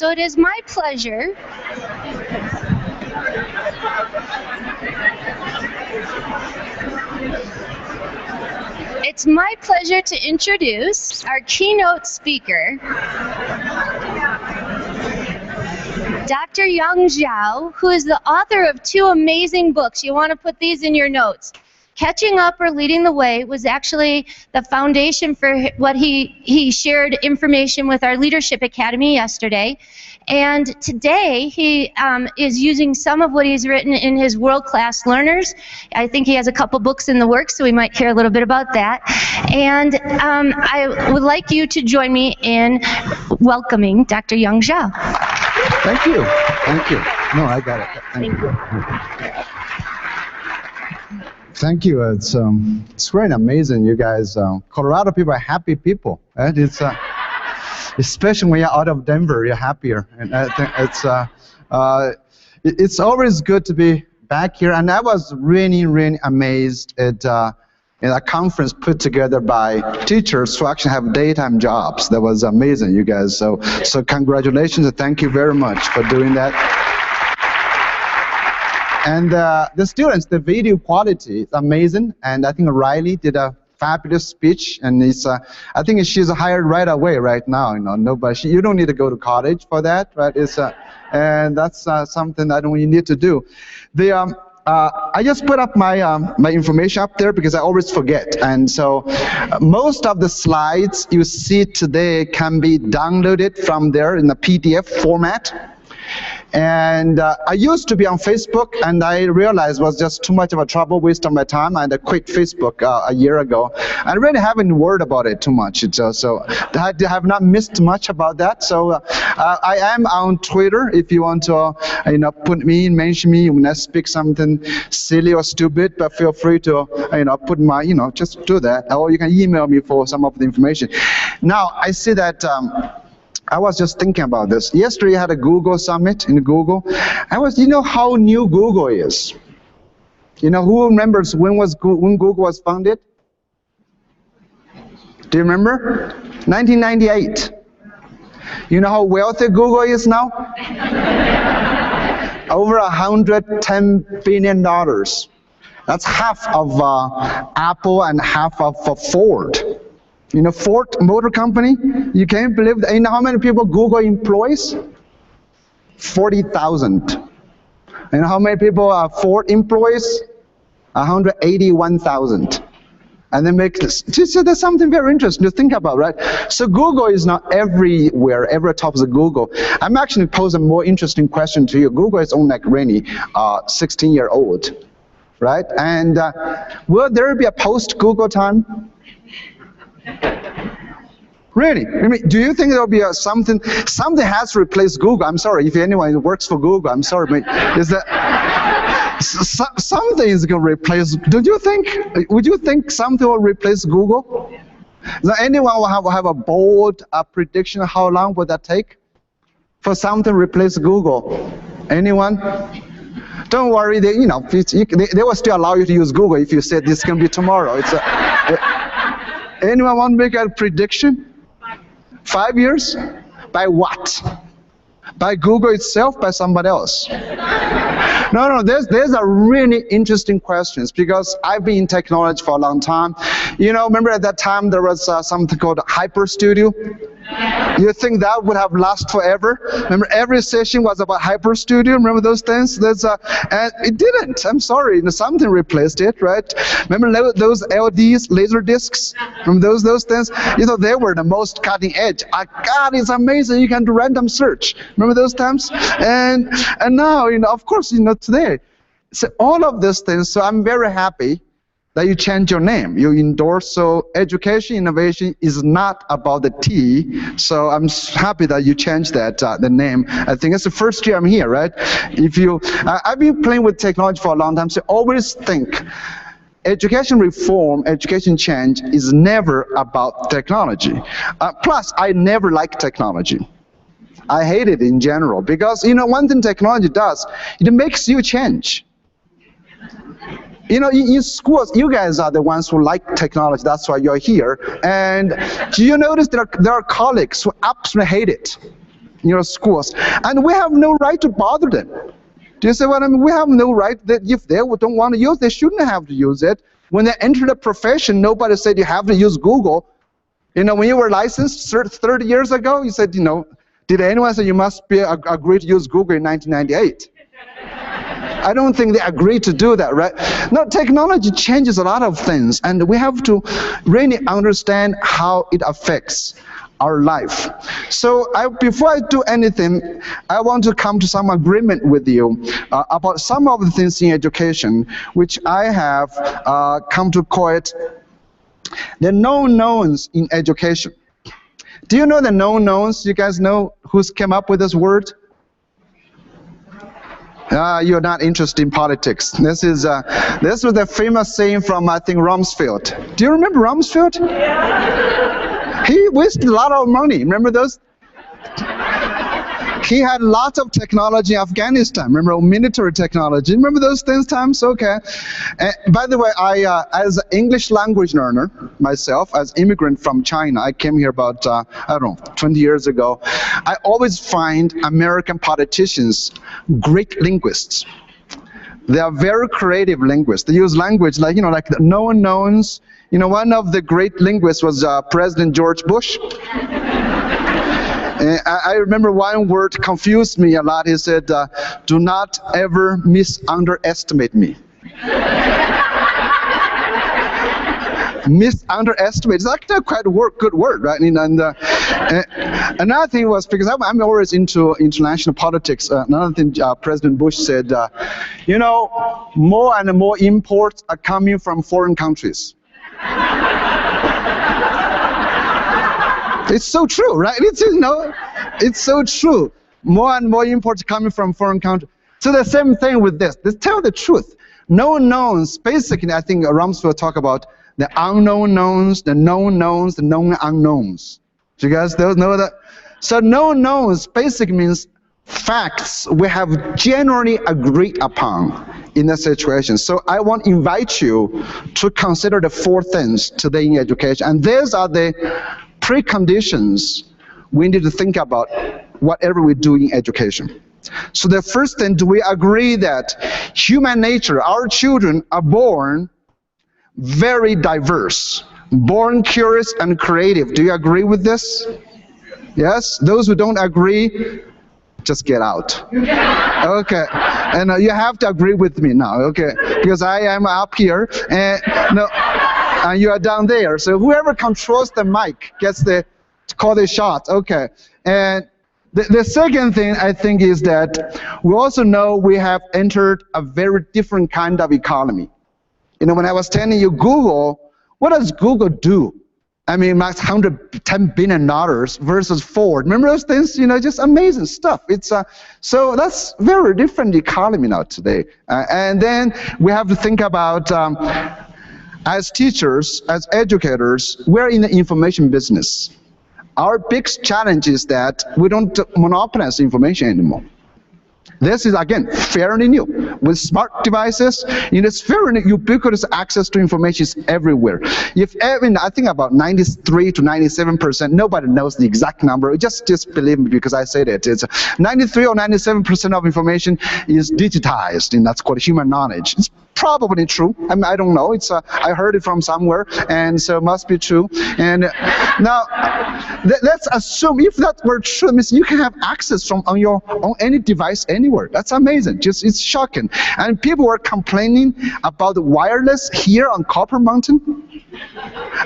So it is my pleasure to introduce our keynote speaker, Dr. Yong Zhao, who is the author of 2 amazing books. You want to put these in your notes. Catching Up or Leading the Way was actually the foundation for what he shared information with our Leadership Academy yesterday. And today he is using some of what he's written in his World-Class Learners. I think he has a couple books in the works, so we might hear a little bit about that. And I would like you to join me in welcoming Dr. Yong Zhao. Thank you. Thank you. No, I got it. Thank you. Thank you. It's really amazing, you guys. Colorado people are happy people, right? It's especially when you're out of Denver, you're happier. And I think it's always good to be back here. And I was really, really amazed at a conference put together by teachers who actually have daytime jobs. That was amazing, you guys. So congratulations and thank you very much for doing that. And the students, the video quality is amazing, and I think Riley did a fabulous speech, and I think she's hired right away right now. You don't need to go to college for that, right? And that's something that you need to do. I just put up my information up there because I always forget, and so most of the slides you see today can be downloaded from there in a PDF format. And I used to be on Facebook, and I realized it was just too much of a trouble, waste of my time, and I quit Facebook a year ago. I really haven't worried about it too much, so I have not missed much about that. So I am on Twitter. If you want to, put me in, mention me when I speak something silly or stupid, but feel free to, put my, just do that, or you can email me for some of the information. Now I see that. I was just thinking about this. Yesterday I had a Google summit in Google. You know how new Google is? Who remembers when Google was founded? Do you remember? 1998. You know how wealthy Google is now? Over $110 billion. That's half of Apple and half of Ford. Ford Motor Company, you can't believe that. You know how many people Google employs? 40,000. You know how many people Ford employs? 181,000. And they make this. So there's something very interesting to think about, right? So Google is not everywhere, every top of Google. I'm actually posing a more interesting question to you. Google is only like really 16-year-old, right? And will there be a post-Google time? Really? Do you think there'll be something has to replace Google? I'm sorry, if anyone works for Google, I'm sorry, but is that something is going to replace? Would you think something will replace Google? Does anyone will have a bold prediction of how long would that take for something to replace Google? Anyone? Don't worry, they will still allow you to use Google if you said this can be tomorrow. Anyone want to make a prediction? 5 years? By what? By Google itself, by somebody else? No, there's a really interesting questions because I've been in technology for a long time. Remember at that time there was something called Hyper Studio? You think that would have lasted forever? Remember every session was about Hyper Studio? Remember those things? And it didn't. I'm sorry. Something replaced it, right? Remember those LDs, laser discs? Remember those things? They were the most cutting edge. God, it's amazing. You can do random search. Remember those times? And now, of course, today. So all of these things. So I'm very happy that you change your name, you endorse. So education innovation is not about the T. So I'm happy that you changed that the name. I think it's the first year I'm here, right? I've been playing with technology for a long time, so always think education reform, education change is never about technology. Plus, I never liked technology. I hate it in general because one thing technology does, it makes you change. In schools, you guys are the ones who like technology. That's why you're here. And do you notice there are colleagues who absolutely hate it? schools, and we have no right to bother them. Do you see what I mean? We have no right that if they don't want to use, they shouldn't have to use it. When they enter the profession, nobody said you have to use Google. When you were licensed 30 years ago, you said, did anyone say you must agree to use Google in 1998? I don't think they agreed to do that, right? No, technology changes a lot of things, and we have to really understand how it affects our life. So before I do anything, I want to come to some agreement with you about some of the things in education, which I have come to call it the known knowns in education. Do you know the known knowns? You guys know who's came up with this word? You're not interested in politics. This was a famous saying from, I think, Rumsfeld. Do you remember Rumsfeld? Yeah. He wasted a lot of money. Remember those? He had lots of technology in Afghanistan. Remember military technology? Remember those things times? Okay. By the way, I, as an English language learner myself, as immigrant from China, I came here about, 20 years ago. I always find American politicians great linguists. They are very creative linguists. They use language like, like the known knowns. One of the great linguists was President George Bush. I remember one word confused me a lot. He said, do not ever misunderestimate me. Misunderestimate. It's actually quite a good word, right? And another thing was, because I'm always into international politics, another thing President Bush said, more and more imports are coming from foreign countries. It's so true, right? It's so true. More and more imports coming from foreign countries. So the same thing with this. Let's tell the truth. Known knowns, basically, I think Rumsfeld talk about the unknown knowns, the known knowns, the known unknowns. Do you guys know that? So known knowns basically means facts we have generally agreed upon in a situation. So I want to invite you to consider the 4 things today in education. And these are the preconditions we need to think about whatever we do in education. So the first thing, do we agree that human nature, our children are born very diverse, born curious and creative? Do you agree with this? Yes? Those who don't agree, just get out. Okay. And you have to agree with me now, okay? Because I am up here, and you are down there. So whoever controls the mic gets to call the shot. Okay. And the second thing I think is that we also know we have entered a very different kind of economy. When I was telling you Google, what does Google do? I mean, max $110 billion versus Ford. Remember those things? Just amazing stuff. So that's very different economy now today. And then we have to think about, as teachers, as educators, we're in the information business. Our big challenge is that we don't monopolize information anymore. This is, again, fairly new. With smart devices, it's very ubiquitous access to information is everywhere. I think about 93 to 97%, nobody knows the exact number. Just believe me because I said it. It's 93 or 97% of information is digitized, and that's called human knowledge. It's probably true. I mean, I don't know. I heard it from somewhere, and so it must be true. And now, let's assume if that were true, it means you can have access on any device anywhere. That's amazing. It's shocking. And people were complaining about the wireless here on Copper Mountain.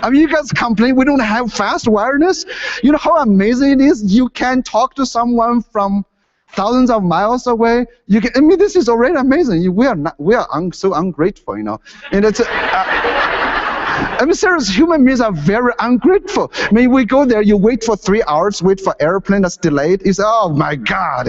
I mean, you guys complain we don't have fast wireless. You know how amazing it is? You can talk to someone from thousands of miles away. I mean, this is already amazing. We are so ungrateful, And it's. I mean, serious, human beings are very ungrateful. I mean, we go there, you wait for 3 hours, wait for airplane that's delayed. It's, oh my God,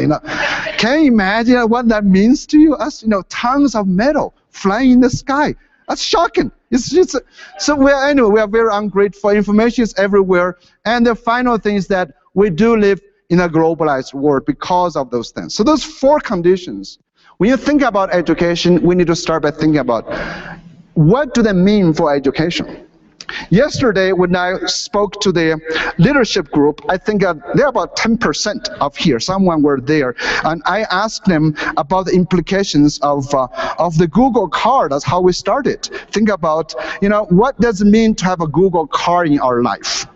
Can you imagine what that means to you? Us, tons of metal flying in the sky. That's shocking. It's just, so we are very ungrateful. Information is everywhere. And the final thing is that we do live in a globalized world because of those things. So those 4 conditions, when you think about education, we need to start by thinking about what do they mean for education? Yesterday, when I spoke to the leadership group, I think they're about 10% of here. Someone were there, and I asked them about the implications of the Google car. That's how we started. Think about, what does it mean to have a Google car in our life?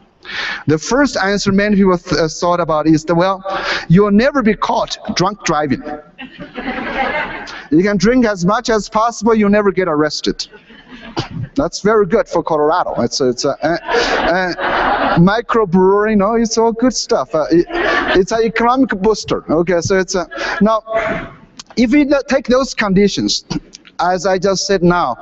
The first answer many people thought about is that, well, you'll never be caught drunk driving. You can drink as much as possible, you'll never get arrested. That's very good for Colorado. It's a microbrewery, it's all good stuff. It's an economic booster. Okay, so now, if we take those conditions, as I just said now,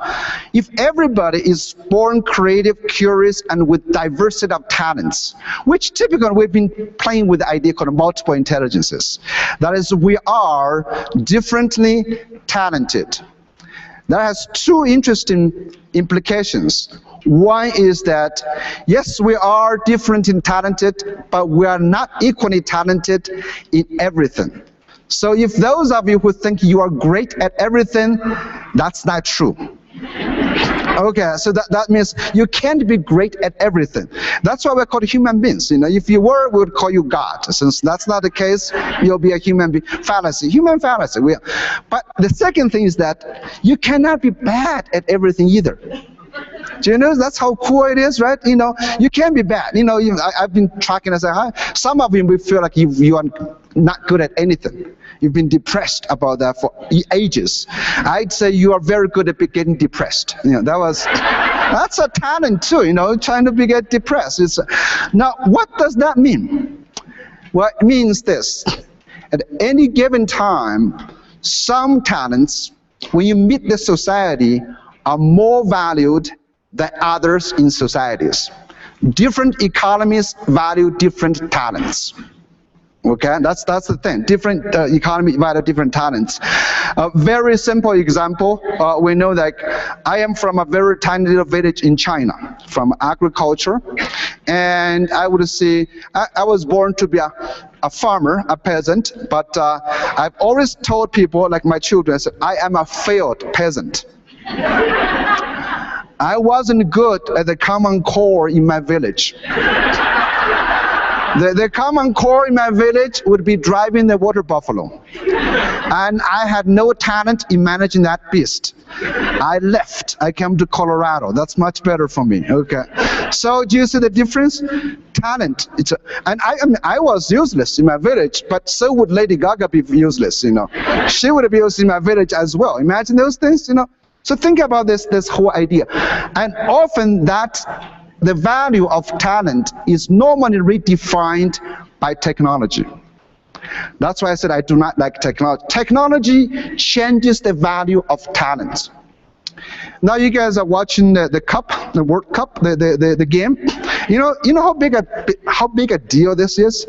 if everybody is born creative, curious, and with diversity of talents, which typically we've been playing with the idea called multiple intelligences. That is, we are differently talented. That has two interesting implications. One is that, yes, we are different and talented, but we are not equally talented in everything. So if those of you who think you are great at everything, that's not true. Okay, so that means you can't be great at everything. That's why we're called human beings. If you were, we would call you God. Since that's not the case, you'll be a human being. Fallacy, human fallacy. But the second thing is that you cannot be bad at everything either. Do you know that's how cool it is, right? You can be bad. I've been tracking and saying, some of you will feel like you are not good at anything. You've been depressed about that for ages. I'd say you are very good at getting depressed. That's a talent too, trying to get depressed. Now, what does that mean? Well, it means this. At any given time, some talents, when you meet the society, are more valued than others in societies. Different economies value different talents. Okay, that's the thing. Different economy value different talents. A very simple example, we know that I am from a very tiny little village in China, from agriculture, and I would say I was born to be a farmer, a peasant, but I've always told people, like my children, I said, I am a failed peasant. I wasn't good at the common core in my village. The common core in my village would be driving the water buffalo. And I had no talent in managing that beast. I left. I came to Colorado. That's much better for me. Okay. So do you see the difference? Talent. And I was useless in my village, but so would Lady Gaga be useless, She would be useless in my village as well. Imagine those things, So think about this whole idea. And often the value of talent is normally redefined by technology. That's why I said I do not like technology. Technology changes the value of talent. Now you guys are watching the cup, the World Cup, the game. You know how big a deal this is?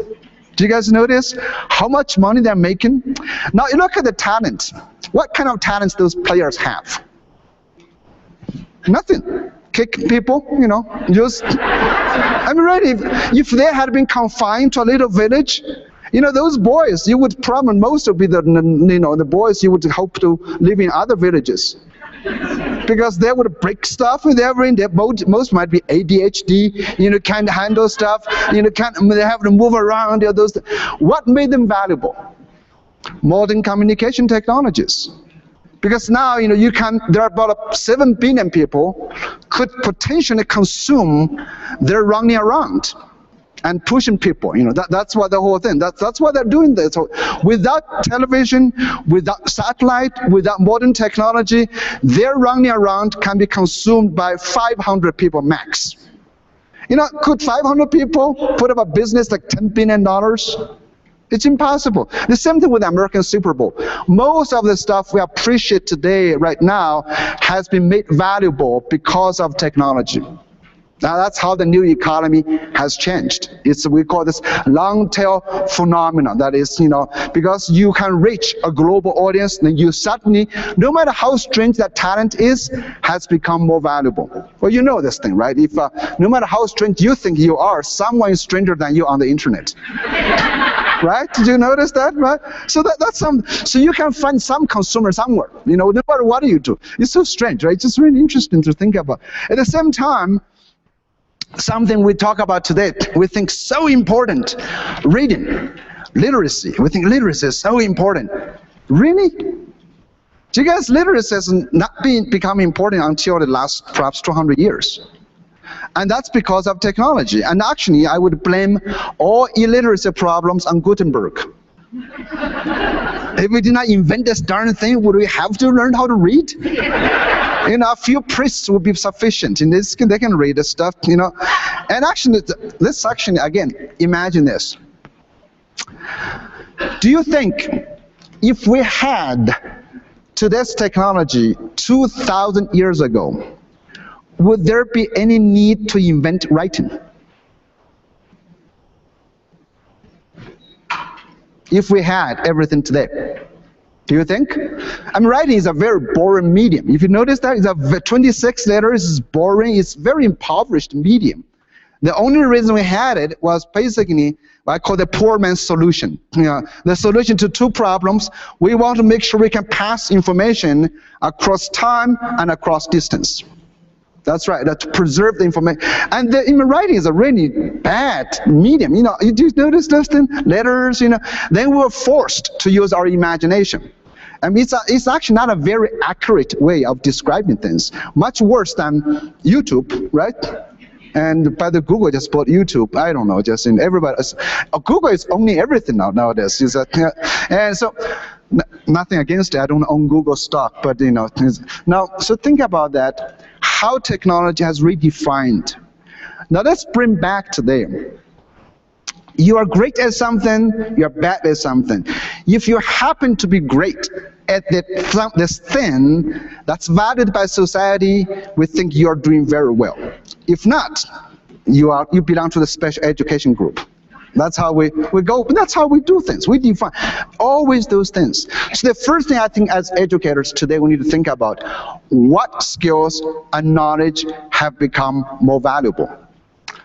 Do you guys notice how much money they're making? Now you look at the talent. What kind of talents those players have? Nothing. Kick people, just, really, if they had been confined to a little village, those boys, you would probably, most would be the boys you would hope to live in other villages. Because they would break stuff with everything. Most might be ADHD, can't handle stuff, they have to move around, those. What made them valuable? Modern communication technologies. Because now, there are about 7 billion people could potentially consume their running around and pushing people. That's what the whole thing. That's what they're doing there. So without television, without satellite, without modern technology, their running around can be consumed by 500 people max. Could 500 people put up a business like $10 billion? It's impossible. The same thing with the American Super Bowl. Most of the stuff we appreciate today, right now, has been made valuable because of technology. Now that's how the new economy has changed. We call this long tail phenomenon. That is, because you can reach a global audience, then you suddenly, no matter how strange that talent is, has become more valuable. Well, you know this thing, right? If no matter how strange you think you are, someone is stranger than you on the internet. Right? Did you notice that? Right? So so you can find some consumer somewhere. No matter what you do, it's so strange, right? It's just really interesting to think about. At the same time, something we talk about today, we think so important. Reading, literacy. We think literacy is so important. Really? Do you guys, literacy has not become important until the last perhaps 200 years. And that's because of technology. And actually, I would blame all illiteracy problems on Gutenberg. If we did not invent this darn thing, would we have to learn how to read? A few priests would be sufficient. They can read this stuff, And actually, let's actually, again, imagine this. Do you think if we had today's technology 2,000 years ago, would there be any need to invent writing? If we had everything today, do you think? Writing is a very boring medium. If you notice that, it's a 26 letters, it's boring, it's very impoverished medium. The only reason we had it was basically what I call the poor man's solution. The solution to two problems. We want to make sure we can pass information across time and across distance. That's right, to preserve the information. And writing is a really bad medium. You just notice those things, letters, Then we were forced to use our imagination. It's actually not a very accurate way of describing things. Much worse than YouTube, right? And by the Google just bought YouTube. I don't know, just in everybody. Google is owning everything nowadays. And so, nothing against it. I don't own Google stock, but now. So think about that. How technology has redefined. Now let's bring back today. You are great at something, you're bad at something. If you happen to be great at this thing that's valued by society, we think you're doing very well. If not, you belong to the special education group. That's how we go. That's how we do things. We define always those things. So the first thing I think as educators today we need to think about, what skills and knowledge have become more valuable.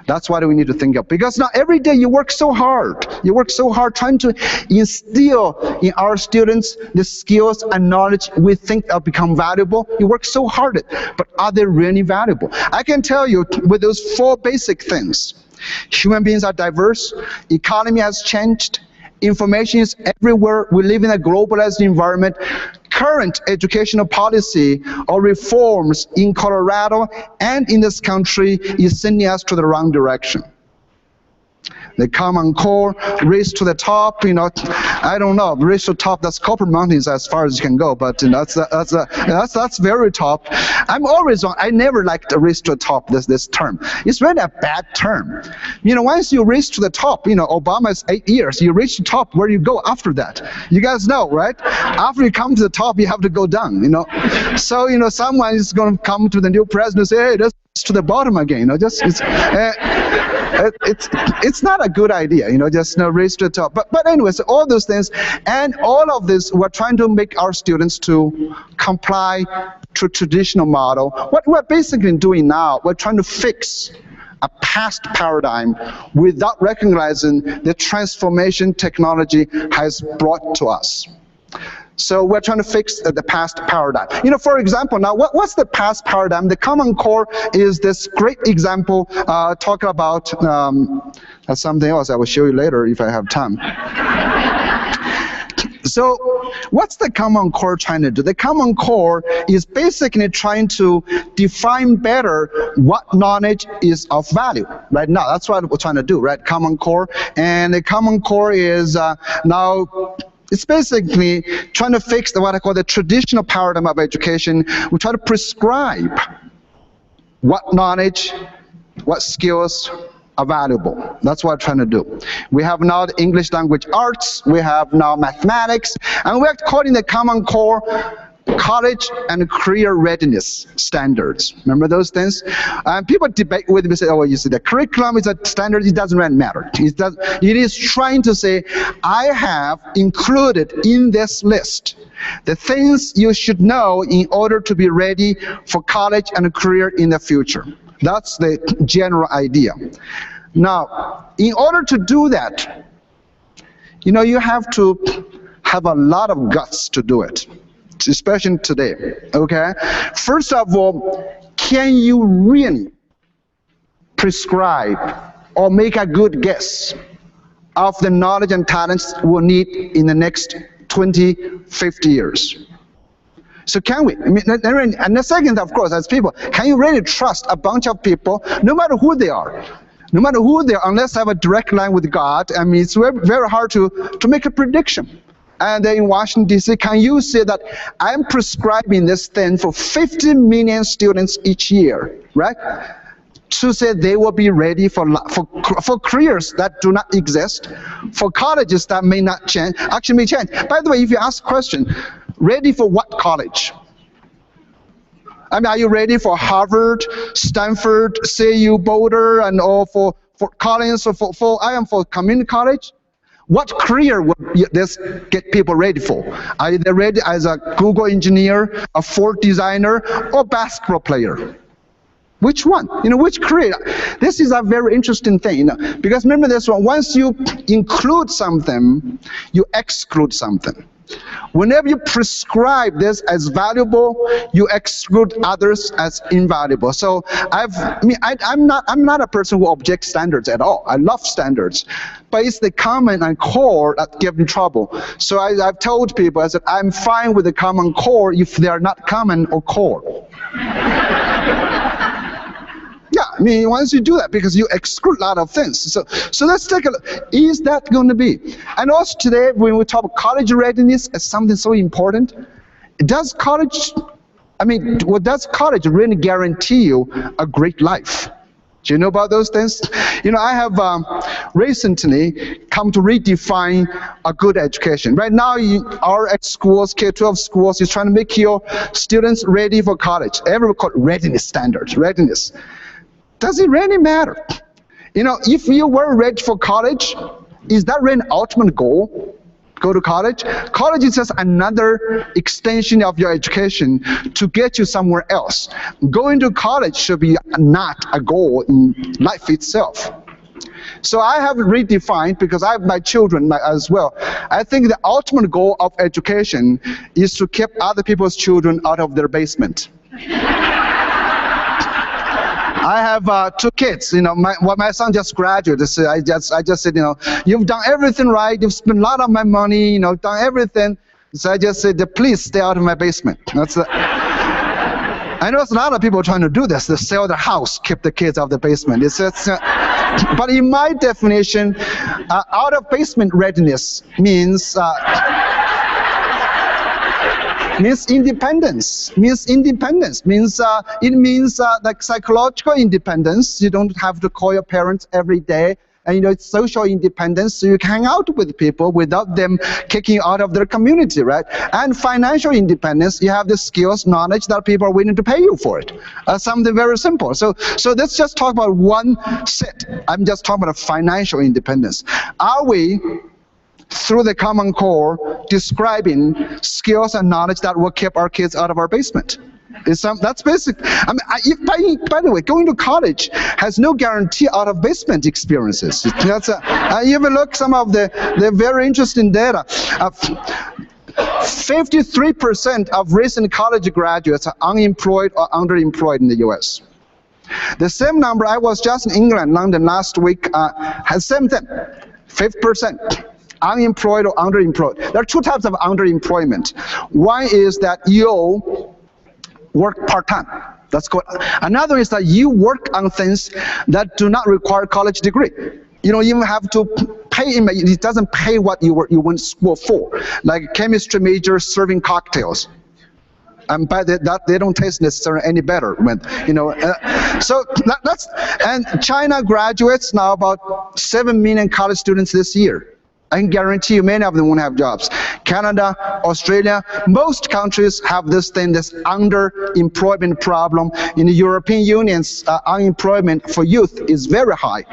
That's what we need to think of. Because now every day you work so hard. You work so hard trying to instill in our students the skills and knowledge we think have become valuable. You work so hard, but are they really valuable? I can tell you with those four basic things. Human beings are diverse. Economy has changed. Information is everywhere. We live in a globalized environment. Current educational policy or reforms in Colorado and in this country is sending us to the wrong direction. The Common Core, race to the top, I don't know, race to the top, that's Copper Mountains as far as you can go, but that's very top. I'm always on, I never liked the race to the top, this term. It's really a bad term. Once you race to the top, Obama's 8 years, you reach the top, where do you go after that? You guys know, right? After you come to the top, you have to go down, So, someone is going to come to the new president and say, hey, that's to the bottom again, it's not a good idea, just race to the top. But anyways, all those things, and all of this, we're trying to make our students to comply to traditional model. What we're basically doing now, we're trying to fix a past paradigm without recognizing the transformation technology has brought to us. So we're trying to fix the past paradigm. For example, now what's the past paradigm? The Common Core is this great example talking about that's something else I will show you later if I have time. So what's the Common Core trying to do? The Common Core is basically trying to define better what knowledge is of value. Right now, that's what we're trying to do, right? Common Core. And the Common Core is now, it's basically trying to fix what I call the traditional paradigm of education. We try to prescribe what knowledge, what skills are valuable. That's what we're trying to do. We have now the English language arts, we have now mathematics, and we're calling the Common Core college and career readiness standards. Remember those things? People debate with me, say, oh, you see, the curriculum is a standard, it doesn't really matter. It is trying to say, I have included in this list the things you should know in order to be ready for college and a career in the future. That's the general idea. Now, in order to do that, you have to have a lot of guts to do it. Especially today, okay? First of all, can you really prescribe or make a good guess of the knowledge and talents we'll need in the next 20, 50 years? So can we? I mean, and the second, of course, as people, can you really trust a bunch of people, no matter who they are? No matter who they are, unless I have a direct line with God, I mean, it's very, very hard to make a prediction. And in Washington, D.C., can you say that I'm prescribing this thing for 50 million students each year, right? To say they will be ready for careers that do not exist, for colleges that may not change, actually may change. By the way, if you ask a question, ready for what college? I mean, are you ready for Harvard, Stanford, CU, Boulder, and all for Collins, or I am for community college? What career would this get people ready for? Are they ready as a Google engineer, a Ford designer, or basketball player? Which one? Which career? This is a very interesting thing, because remember this one, once you include something, you exclude something. Whenever you prescribe this as valuable, you exclude others as invaluable. So I'm not a person who objects standards at all. I love standards, but it's the common and core that give me trouble. So I've told people, I said, I'm fine with the common core if they are not common or core. Yeah, I mean, once you do that, because you exclude a lot of things. So let's take a look. Is that going to be? And also today, when we talk about college readiness as something so important, does college really guarantee you a great life? Do you know about those things? I have recently come to redefine a good education. Right now, our schools, K-12 schools, is trying to make your students ready for college. Everyone call it readiness standards, readiness. Does it really matter? If you were ready for college, is that really an ultimate goal? Go to college? College is just another extension of your education to get you somewhere else. Going to college should be not a goal in life itself. So I have redefined, because I have my children as well. I think the ultimate goal of education is to keep other people's children out of their basement. I have 2 kids. My son just graduated. So I just said, you've done everything right. You've spent a lot of my money. Done everything. So I just said, please stay out of my basement. I know there's a lot of people trying to do this. They sell their house, keep the kids out of the basement. But in my definition, out of basement readiness means. Means independence. It means like psychological independence. You don't have to call your parents every day, and it's social independence, so you can hang out with people without them kicking you out of their community, right? And financial independence. You have the skills, knowledge that people are willing to pay you for it. Something very simple. So let's just talk about one set. I'm just talking about financial independence. Are we, through the common core, describing skills and knowledge that will keep our kids out of our basement? That's basic. By the way, going to college has no guarantee out of basement experiences. You even look some of the very interesting data. 53% of recent college graduates are unemployed or underemployed in the U.S. The same number, I was just in England, London last week, has same thing, 5%. Unemployed or underemployed. There are 2 types of underemployment. One is that you work part-time. That's good. Another is that you work on things that do not require a college degree. You don't even have to pay. It doesn't pay what you went to school for. Like chemistry major serving cocktails. And by that, they don't taste necessarily any better. So and China graduates now about 7 million college students this year. I can guarantee you many of them won't have jobs. Canada, Australia, most countries have this thing, this underemployment problem. In the European Union's unemployment for youth is very high.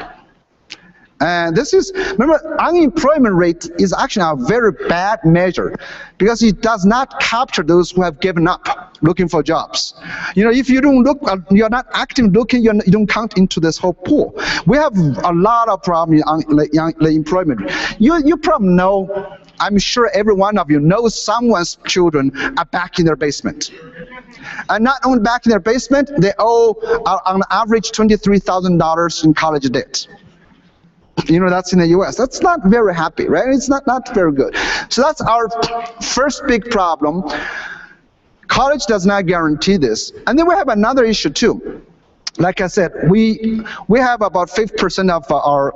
And remember, unemployment rate is actually a very bad measure because it does not capture those who have given up looking for jobs. If you don't look, you're not active looking, you don't count into this whole pool. We have a lot of problems in employment. You probably know, I'm sure every one of you knows someone's children are back in their basement. And not only back in their basement, they owe on average $23,000 in college debt. That's in the US. That's not very happy, right? It's not very good. So that's our first big problem. College does not guarantee this. And then we have another issue too. Like I said, we have about 50% of our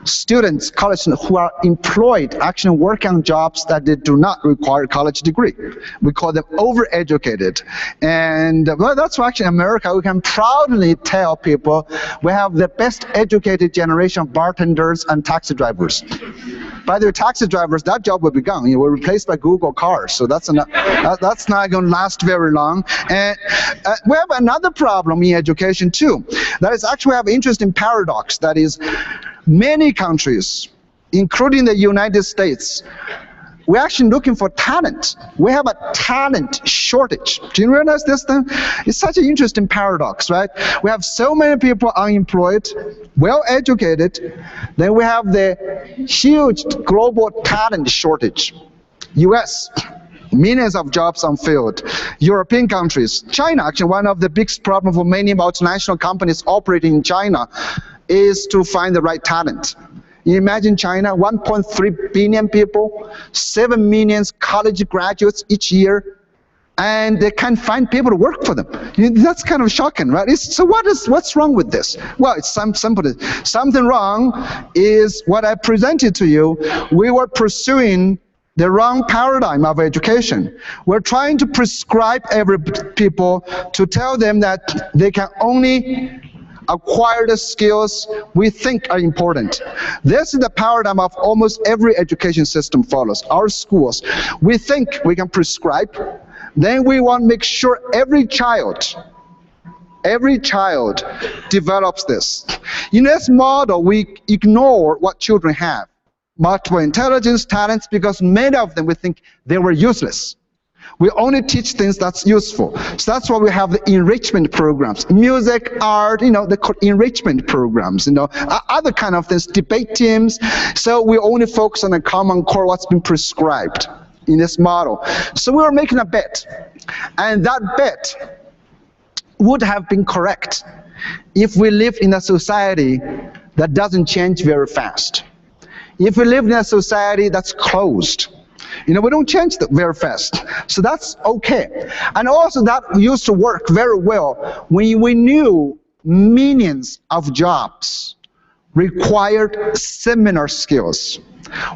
students, college students, who are employed, actually working on jobs that they do not require a college degree. We call them overeducated. And well, that's why actually in America, we can proudly tell people we have the best educated generation of bartenders and taxi drivers. By the way, taxi drivers, that job will be gone. We're replaced by Google cars, so that's not going to last very long. And we have another problem in education too. That is actually we have an interesting paradox. That is, many countries, including the United States, we're actually looking for talent. We have a talent shortage. Do you realize this thing? It's such an interesting paradox, right? We have so many people unemployed, well-educated, then we have the huge global talent shortage. US, millions of jobs unfilled. European countries, China, actually one of the biggest problems for many multinational companies operating in China is to find the right talent. You imagine China, 1.3 billion people, 7 million college graduates each year, and they can't find people to work for them. That's kind of shocking, right? So what's wrong with this? Well, it's simple. Something wrong is what I presented to you. We were pursuing the wrong paradigm of education. We're trying to prescribe people to tell them that they can only acquire the skills we think are important. This is the paradigm of almost every education system follows. Our schools, we think we can prescribe, then we want to make sure every child develops this. In this model, we ignore what children have. Multiple intelligence, talents, because many of them we think they were useless. We only teach things that's useful. So that's why we have the enrichment programs, music, art, the enrichment programs, other kind of things, debate teams. So we only focus on the common core, what's been prescribed in this model. So we were making a bet, and that bet would have been correct if we lived in a society that doesn't change very fast. If we live in a society that's closed, we don't change very fast. So that's okay. And also that used to work very well when we knew millions of jobs required similar skills.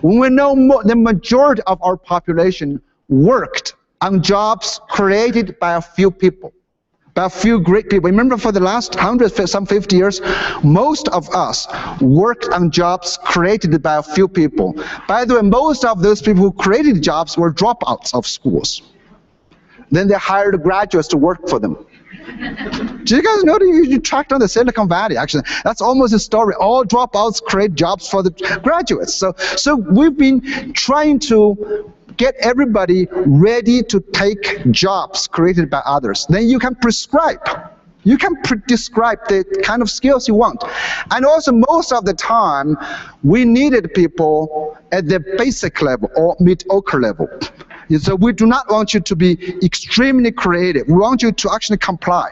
When we know the majority of our population worked on jobs created by a few people, by a few great people. Remember, for the last 150 years, most of us worked on jobs created by a few people. By the way, most of those people who created jobs were dropouts of schools. Then they hired graduates to work for them. Do you guys know that you tracked on the Silicon Valley? Actually, that's almost a story. All dropouts create jobs for the graduates. So we've been trying to get everybody ready to take jobs created by others. Then you can prescribe. You can describe the kind of skills you want. And also, most of the time, we needed people at the basic level or mediocre level. So we do not want you to be extremely creative. We want you to actually comply,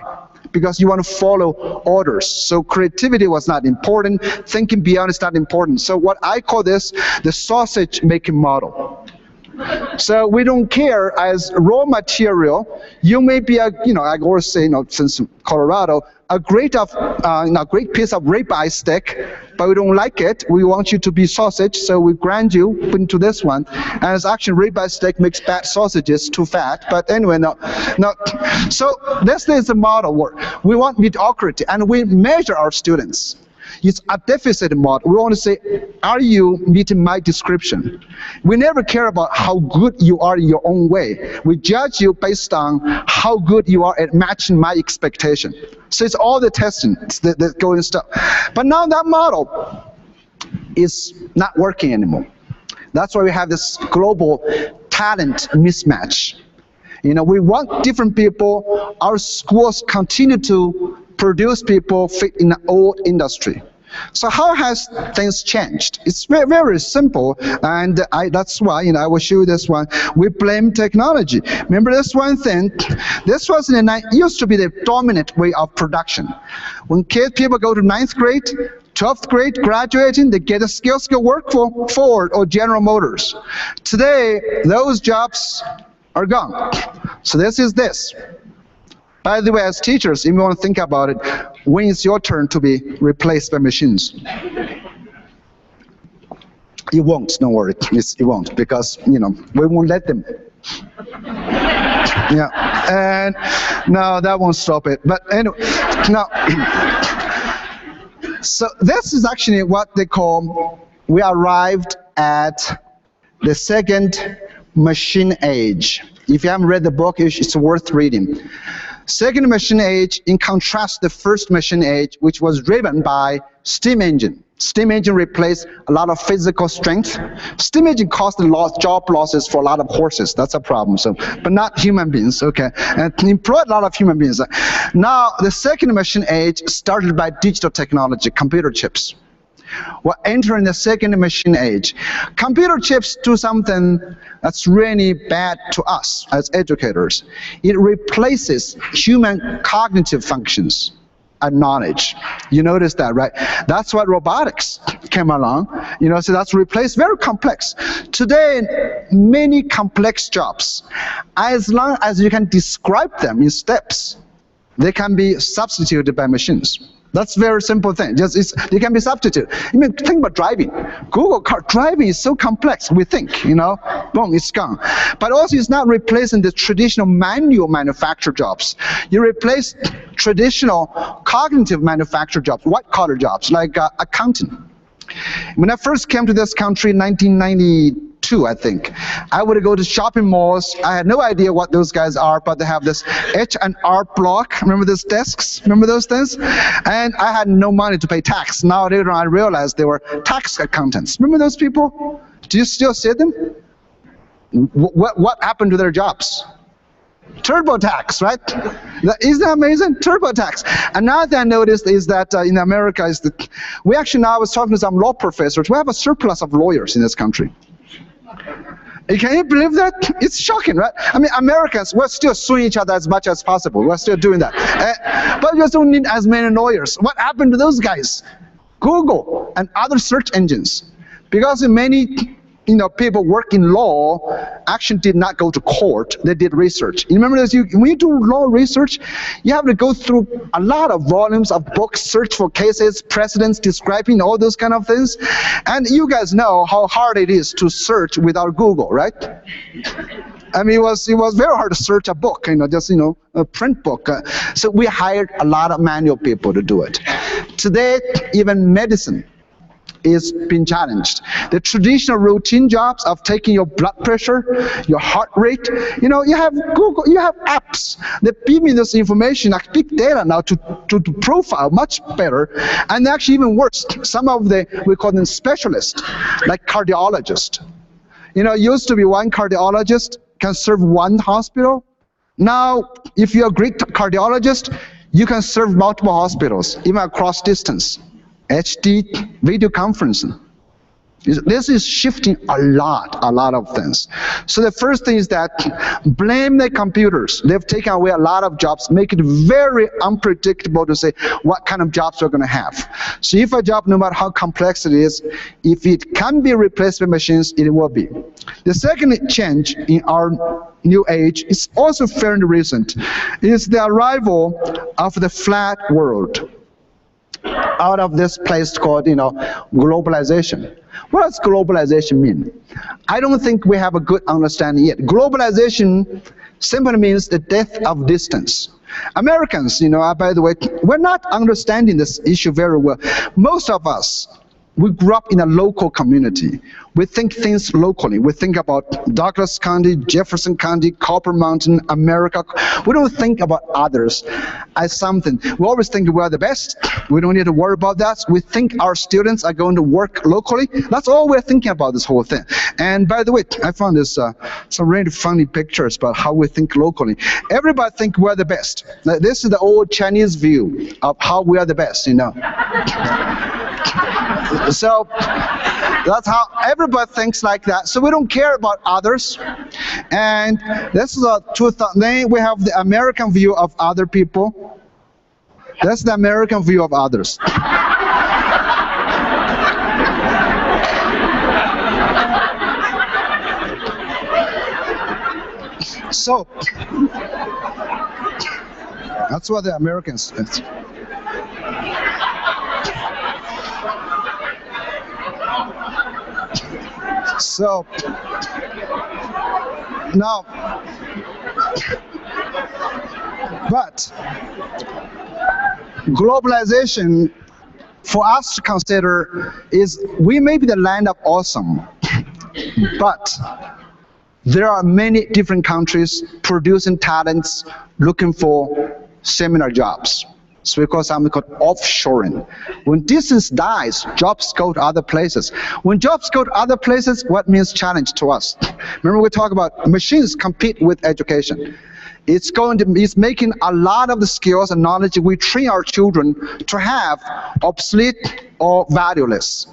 because you want to follow orders. So creativity was not important. Thinking beyond is not important. So what I call this, the sausage making model. So we don't care as raw material. You may be I always say, since Colorado, a great piece of ribeye steak, but we don't like it. We want you to be sausage, so we grind you into this one. And it's actually ribeye steak makes bad sausages too fat. But anyway, no. So this is the model where we want mediocrity, and we measure our students. It's a deficit model. We want to say, are you meeting my description? We never care about how good you are in your own way. We judge you based on how good you are at matching my expectation. So it's all the testing, the going stuff. But now that model is not working anymore. That's why we have this global talent mismatch. We want different people. Our schools continue to produce people fit in the old industry. So how has things changed? It's very, very simple, and that's why I will show you this one. We blame technology. Remember this one thing? This was used to be the dominant way of production. When people go to 9th grade, 12th grade, graduating, they get a skill work for Ford or General Motors. Today, those jobs are gone. So this is this. By the way, as teachers, if you want to think about it, when it's your turn to be replaced by machines? It won't, don't worry. It won't, because, we won't let them. Yeah, and no, that won't stop it. But anyway, now, so this is actually what they call, we arrived at the second machine age. If you haven't read the book, it's worth reading. Second machine age, in contrast to the first machine age, which was driven by steam engine. Steam engine replaced a lot of physical strength. Steam engine caused job losses for a lot of horses. That's a problem. So, but not human beings. Okay, and employed a lot of human beings. Now, the second machine age started by digital technology, computer chips. We're entering the second machine age. Computer chips do something that's really bad to us as educators. It replaces human cognitive functions and knowledge. You notice that, right? That's why robotics came along. So that's replaced very complex. Today, many complex jobs, as long as you can describe them in steps, they can be substituted by machines. That's a very simple thing. You can be substituted. Think about driving. Google car driving is so complex. We think, boom, it's gone. But also, it's not replacing the traditional manual manufacturer jobs. You replace traditional cognitive manufacturer jobs, white-collar jobs, like accounting. When I first came to this country in 1992, I think, I would go to shopping malls. I had no idea what those guys are, but they have this H&R Block. Remember those desks? Remember those things? And I had no money to pay tax. Now later on, I realized they were tax accountants. Remember those people? Do you still see them? What happened to their jobs? TurboTax, right? Isn't that amazing? TurboTax. Another thing I noticed is that in America, we actually now, I was talking to some law professors, we have a surplus of lawyers in this country. Can you believe that? It's shocking, right? Americans, we're still suing each other as much as possible. We're still doing that. But we just don't need as many lawyers. What happened to those guys? Google and other search engines. Because in many people work in law actually did not go to court. They did research. You remember this? When you do law research, you have to go through a lot of volumes of books, search for cases, precedents, describing all those kind of things. And you guys know how hard it is to search without Google, right? It was very hard to search a book, a print book. So we hired a lot of manual people to do it. Today, even medicine is being challenged. The traditional routine jobs of taking your blood pressure, your heart rate, you have Google, you have apps that give me this information, like big data now to profile much better, and actually even worse, some of we call them specialists, like cardiologists. Used to be one cardiologist can serve one hospital. Now, if you're a great cardiologist, you can serve multiple hospitals, even across distance. HD video conferencing. This is shifting a lot of things. So the first thing is that blame the computers. They've taken away a lot of jobs, make it very unpredictable to say what kind of jobs we're going to have. So if a job, no matter how complex it is, if it can be replaced by machines, it will be. The second change in our new age is also fairly recent. Is the arrival of the flat world out of this place called, globalization. What does globalization mean? I don't think we have a good understanding yet. Globalization simply means the death of distance. Americans, by the way, we're not understanding this issue very well. Most of us, we grew up in a local community. We think things locally. We think about Douglas County, Jefferson County, Copper Mountain, America. We don't think about others as something. We always think we are the best. We don't need to worry about that. We think our students are going to work locally. That's all we're thinking about this whole thing. And by the way, I found this some really funny pictures about how we think locally. Everybody thinks we're the best. This is the old Chinese view of how we are the best, So that's how everybody thinks like that. So we don't care about others. And this is a 2000. Then we have the American view of other people. That's the American view of others. So that's what the Americans. So now, but globalization for us to consider is we may be the land of awesome, but there are many different countries producing talents looking for similar jobs. So we call something called offshoring. When distance dies, jobs go to other places. When jobs go to other places, what means challenge to us? Remember we talk about machines compete with education. It's making a lot of the skills and knowledge we train our children to have obsolete or valueless.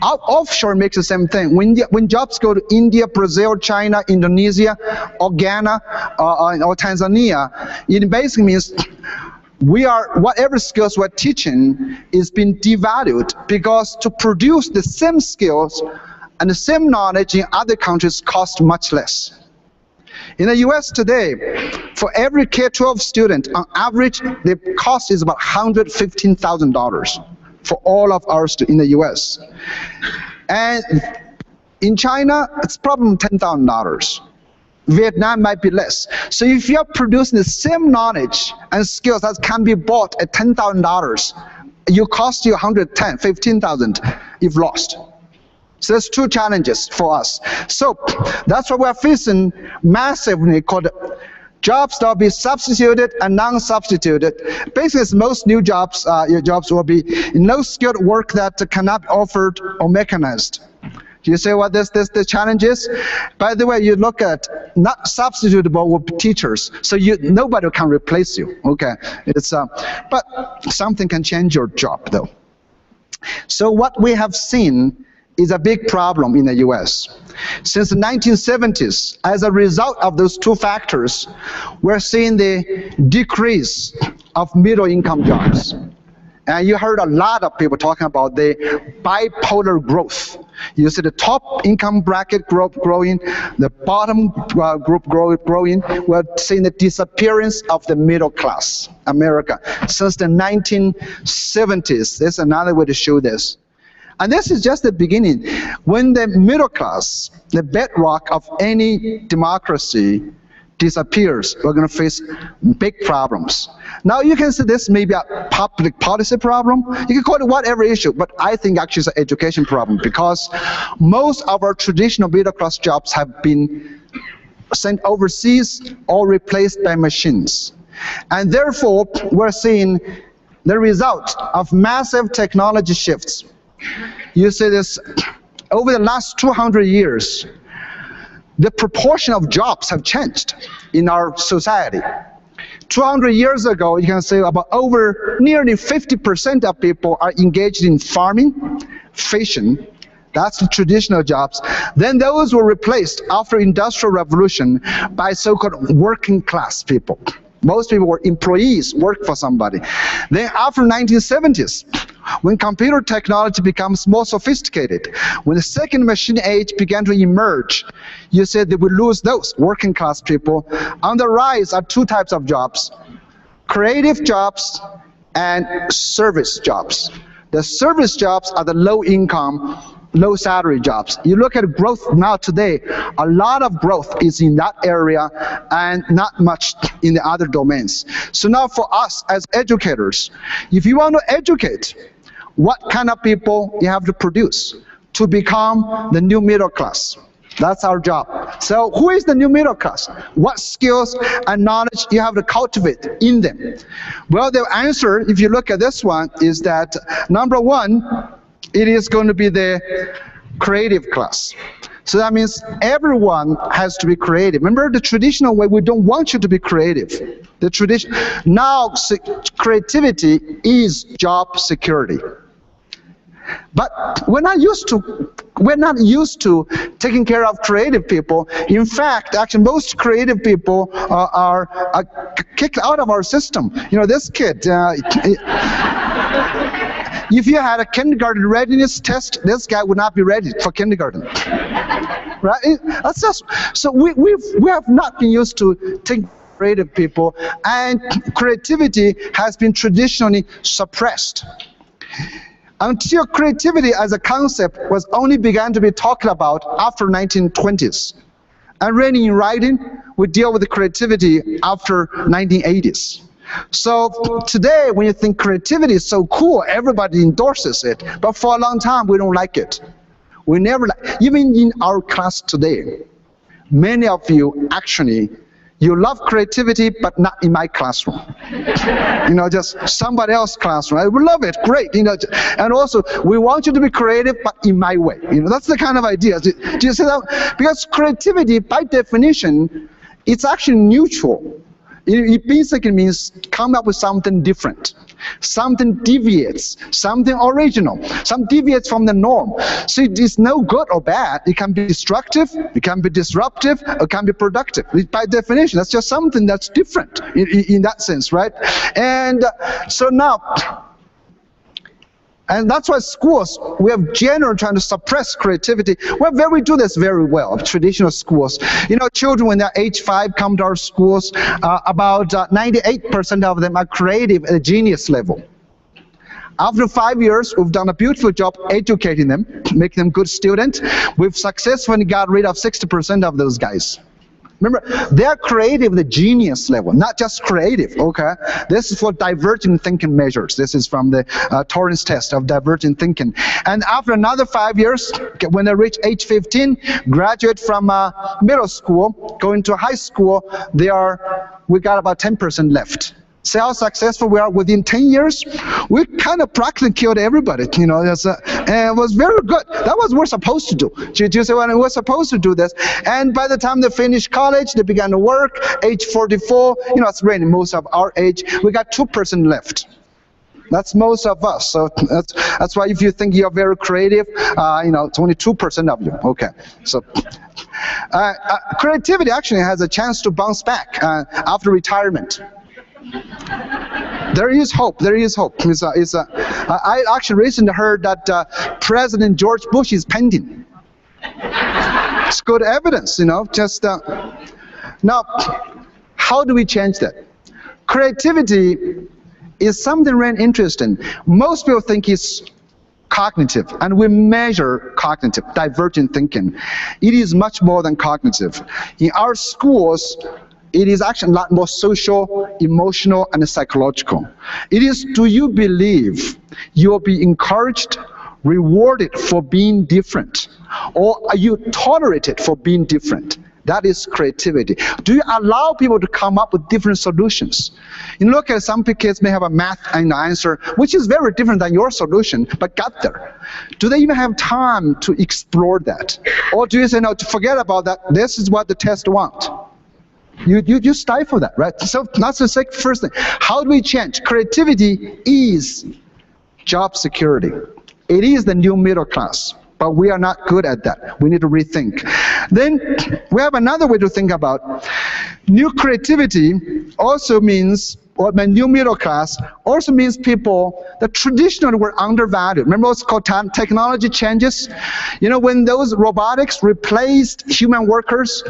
Offshore makes the same thing. When jobs go to India, Brazil, China, Indonesia, or Ghana, or Tanzania, it basically means whatever skills we're teaching is being devalued, because to produce the same skills and the same knowledge in other countries cost much less. In the US today, for every K-12 student, on average, the cost is about $115,000 for all of our students in the US. And in China, it's probably $10,000. Vietnam might be less. So if you're producing the same knowledge and skills that can be bought at $10,000, you cost you $15,000, you've lost. So there's two challenges for us. So that's what we're facing massively, called jobs that will be substituted and non-substituted. Basically, most new jobs, your jobs will be low-skilled work that cannot be offered or mechanized. Do you see what the challenge is? By the way, you look at not substitutable with teachers, so nobody can replace you. Okay, but something can change your job though. So what we have seen is a big problem in the US. Since the 1970s, as a result of those two factors, we're seeing the decrease of middle-income jobs. And you heard a lot of people talking about the bipolar growth. You see the top income bracket growing, the bottom group growing. We're seeing the disappearance of the middle class, America. Since the 1970s, there's another way to show this. And this is just the beginning. When the middle class, the bedrock of any democracy, disappears, we're going to face big problems. Now you can say this may be a public policy problem. You can call it whatever issue, but I think actually it's an education problem, because most of our traditional middle class jobs have been sent overseas or replaced by machines. And therefore, we're seeing the result of massive technology shifts. You see this over the last 200 years. The proportion of jobs have changed in our society. 200 years ago, you can say about nearly 50% of people are engaged in farming, fishing. That's the traditional jobs. Then those were replaced after Industrial Revolution by so-called working class people. Most people were employees, worked for somebody. Then after 1970s, when computer technology becomes more sophisticated, when the second machine age began to emerge, you said that we lose those working class people. On the rise are two types of jobs: creative jobs and service jobs. The service jobs are the low income, low salary jobs. You look at growth now today, a lot of growth is in that area and not much in the other domains. So now for us as educators, if you want to educate, what kind of people you have to produce to become the new middle class? That's our job. So who is the new middle class? What skills and knowledge you have to cultivate in them? Well, the answer, if you look at this one, is that number one, it is going to be the creative class. So that means everyone has to be creative. Remember the traditional way, we don't want you to be creative. The tradition, now creativity is job security. But we're not used to taking care of creative people. In fact, actually, most creative people are kicked out of our system. This kid, if you had a kindergarten readiness test, this guy would not be ready for kindergarten. Right? That's just, so we have not been used to taking creative people, and creativity has been traditionally suppressed. Until creativity as a concept was only began to be talked about after 1920s. And reading and writing, we deal with the creativity after 1980s. So today, when you think creativity is so cool, everybody endorses it. But for a long time, we don't like it. We never even in our class today, many of you actually, you love creativity, but not in my classroom. Just somebody else's classroom. I would love it, great. And also, we want you to be creative, but in my way. That's the kind of idea. Do you see that? Because creativity, by definition, it's actually neutral. It basically means come up with something different. Something deviates, something original, some deviates from the norm. So it is no good or bad. It can be destructive, it can be disruptive, it can be productive. By definition, that's just something that's different in that sense, right? And so now, and that's why schools, we have generally trying to suppress creativity. We do this very well, traditional schools. Children when they're age 5 come to our schools, about 98% of them are creative at a genius level. After 5 years, we've done a beautiful job educating them, making them good students. We've successfully got rid of 60% of those guys. Remember, they're creative at the genius level, not just creative, okay? This is for divergent thinking measures. This is from the Torrance test of divergent thinking. And after another 5 years, when they reach age 15, graduate from middle school, going to high school, we got about 10% left. See how successful we are within 10 years? We kind of practically killed everybody, and it was very good. That was what we're supposed to do. You say, well, we're supposed to do this. And by the time they finished college, they began to work, age 44, it's really most of our age, we got 2% left. That's most of us. So that's why if you think you're very creative, it's only 2% of you. Okay. So creativity actually has a chance to bounce back after retirement. There is hope. There is hope. I actually recently heard that President George Bush is pending. It's good evidence, Just now, how do we change that? Creativity is something really interesting. Most people think it's cognitive, and we measure cognitive, divergent thinking. It is much more than cognitive. In our schools, it is actually a lot more social, emotional, and psychological. It is, do you believe you will be encouraged, rewarded for being different? Or are you tolerated for being different? That is creativity. Do you allow people to come up with different solutions? You look at some kids may have a math answer, which is very different than your solution, but got there. Do they even have time to explore that? Or do you say, no, forget about that, this is what the test wants? You stifle that, right? So that's the first thing. How do we change? Creativity is job security. It is the new middle class, but we are not good at that. We need to rethink. Then we have another way to think about new creativity also means, or the new middle class also means people that traditionally were undervalued. Remember what's called technology changes? When those robotics replaced human workers,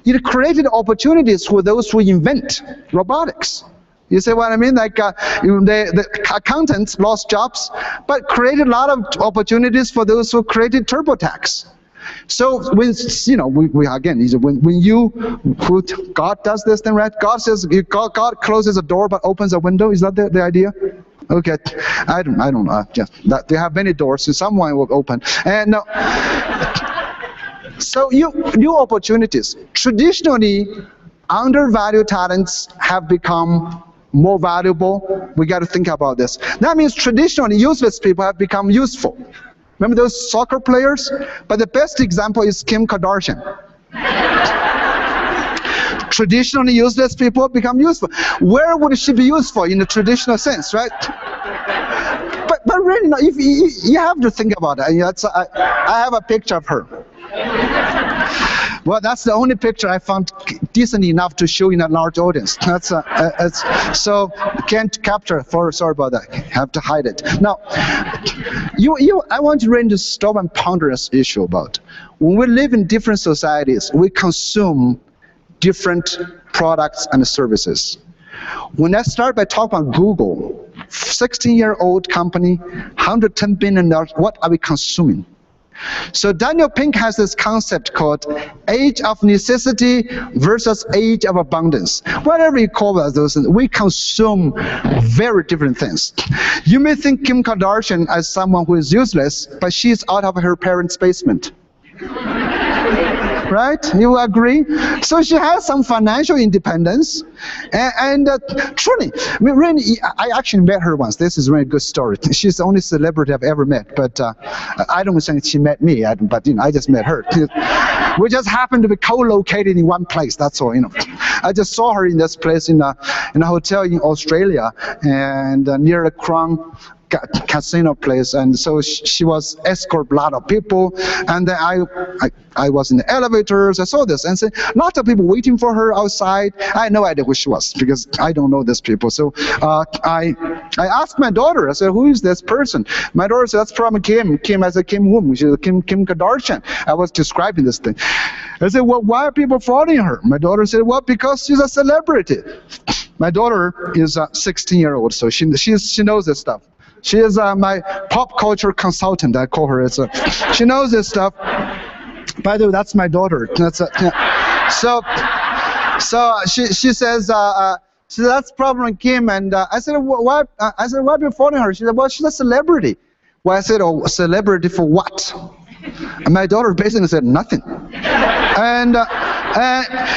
it created opportunities for those who invent robotics. You see what I mean? Like the accountants lost jobs, but created a lot of opportunities for those who created TurboTax. So when God does this thing, right? God says God closes a door but opens a window. Is that the idea? Okay, I don't know. They have many doors, so someone will open. And so new opportunities. Traditionally, undervalued talents have become more valuable. We got to think about this. That means traditionally useless people have become useful. Remember those soccer players? But the best example is Kim Kardashian. Traditionally useless people become useful. Where would she be useful in the traditional sense, right? But really know, if you have to think about it. I have a picture of her. Well, that's the only picture I found decent enough to show in a large audience. So can't capture. Sorry about that. Have to hide it. Now, I want you really to stop and ponder this issue about when we live in different societies, we consume different products and services. When I start by talking about Google, 16-year-old company, $110 billion, what are we consuming? So Daniel Pink has this concept called age of necessity versus age of abundance. Whatever you call those things, we consume very different things. You may think Kim Kardashian as someone who is useless, but she's out of her parents' basement. Right? You agree? So she has some financial independence, and truly, I mean, really, I actually met her once. This is a really good story. She's the only celebrity I've ever met, but I don't think she met me. But I just met her. We just happened to be co-located in one place. That's all. I just saw her in this place in a hotel in Australia, and near the Crown casino place, and so she was escort a lot of people, and then I was in the elevators. I saw this and said lots of people waiting for her outside. I had no idea who she was because I don't know these people. So I asked my daughter. I said, "Who is this person?" My daughter said, "That's from Kim." I said, "Kim whom?" She said, Kim Kardashian. I was describing this thing. I said, "Well, why are people following her?" My daughter said, "Well, because she's a celebrity." My daughter is a 16-year-old, so she knows this stuff. She is my pop culture consultant, I call her. She knows this stuff. By the way, that's my daughter. So she says, that's probably Kim. And I said, why? I said, why are you following her? She said, well, she's a celebrity. Well, I said, oh, celebrity for what? And my daughter basically said nothing. And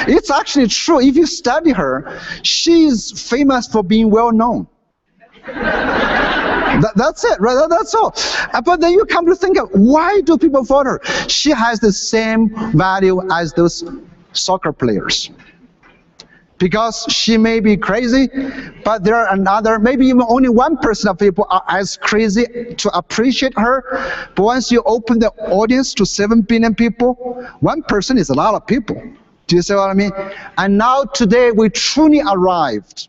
it's actually true. If you study her, she's famous for being well known. That's it, right? That's all. But then you come to think of, why do people follow her? She has the same value as those soccer players. Because she may be crazy, but there are maybe even only 1% of people are as crazy to appreciate her. But once you open the audience to 7 billion people, 1% is a lot of people. Do you see what I mean? And now today we truly arrived